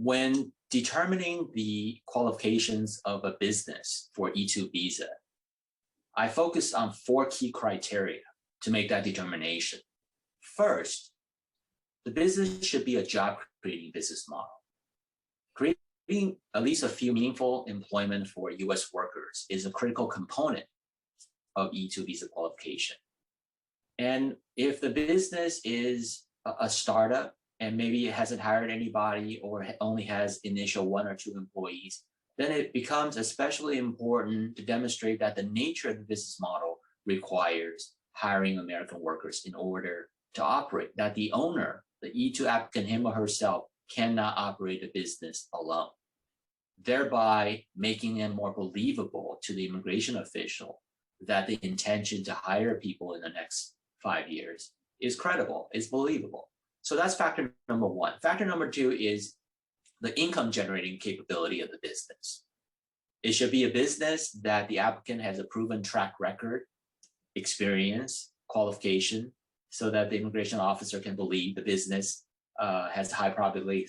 When determining the qualifications of a business for E2 visa, I focused on 4 key criteria to make that determination. First, the business should be a job-creating business model. Creating at least a few meaningful employment for U.S. workers is a critical component of E2 visa qualification. And if the business is a startup and maybe it hasn't hired anybody or only has initial 1 or 2 employees, then it becomes especially important to demonstrate that the nature of the business model requires hiring American workers in order to operate, that the owner, the E2 applicant, him or herself, cannot operate a business alone, thereby making it more believable to the immigration official that the intention to hire people in the next 5 years is credible, is believable. So that's factor number 1. Factor number 2 is the income generating capability of the business. It should be a business that the applicant has a proven track record, experience, qualification, so that the immigration officer can believe the business has high probability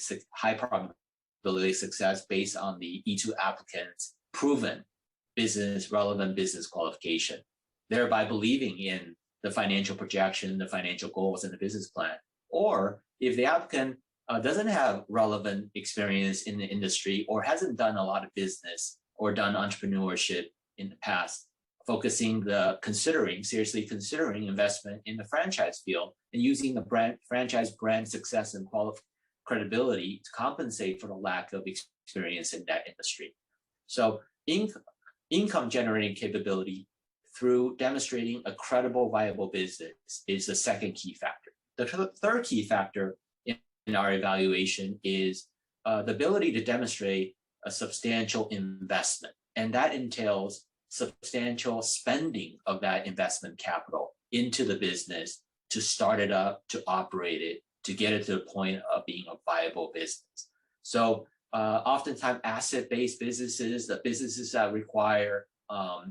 success based on the E2 applicant's proven relevant business qualification, thereby believing in the financial projection, the financial goals, and the business plan. Or if the applicant doesn't have relevant experience in the industry or hasn't done a lot of business or done entrepreneurship in the past, seriously considering investment in the franchise field and using the franchise brand success and credibility to compensate for the lack of experience in that industry. So income generating capability through demonstrating a credible, viable business is the second key factor. The third key factor in our evaluation is the ability to demonstrate a substantial investment. And that entails substantial spending of that investment capital into the business to start it up, to operate it, to get it to the point of being a viable business. So oftentimes asset-based businesses, the businesses that require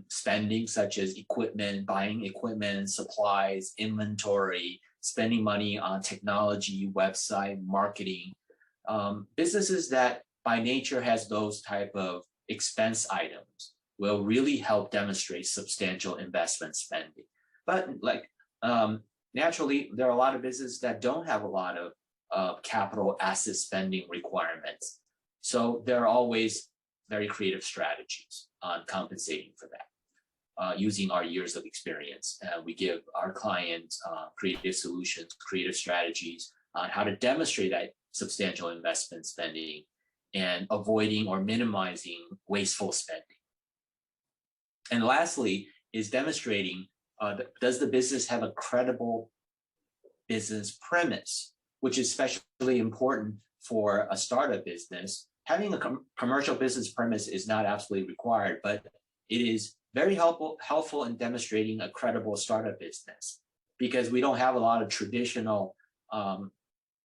spending such as equipment, buying equipment, supplies, inventory, spending money on technology, website, marketing, businesses that by nature has those type of expense items will really help demonstrate substantial investment spending. But naturally, there are a lot of businesses that don't have a lot of capital asset spending requirements. So there are always very creative strategies on compensating for that. Using our years of experience, we give our clients creative solutions, creative strategies on how to demonstrate that substantial investment spending and avoiding or minimizing wasteful spending. And lastly is demonstrating, does the business have a credible business premise, which is especially important for a startup business. Having a commercial business premise is not absolutely required, but it is very helpful in demonstrating a credible startup business because we don't have a lot of traditional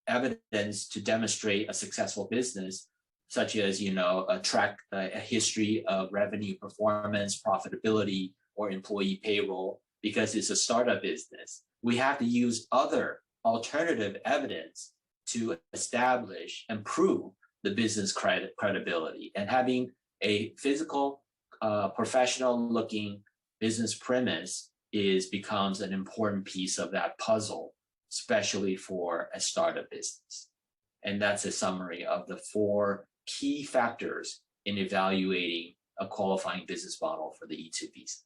evidence to demonstrate a successful business, such as, a history of revenue performance, profitability, or employee payroll, because it's a startup business. We have to use other alternative evidence to establish and prove the business credibility. And having a physical, professional looking business premise becomes an important piece of that puzzle, especially for a startup business. And that's a summary of the 4 key factors in evaluating a qualifying business model for the E2 visa.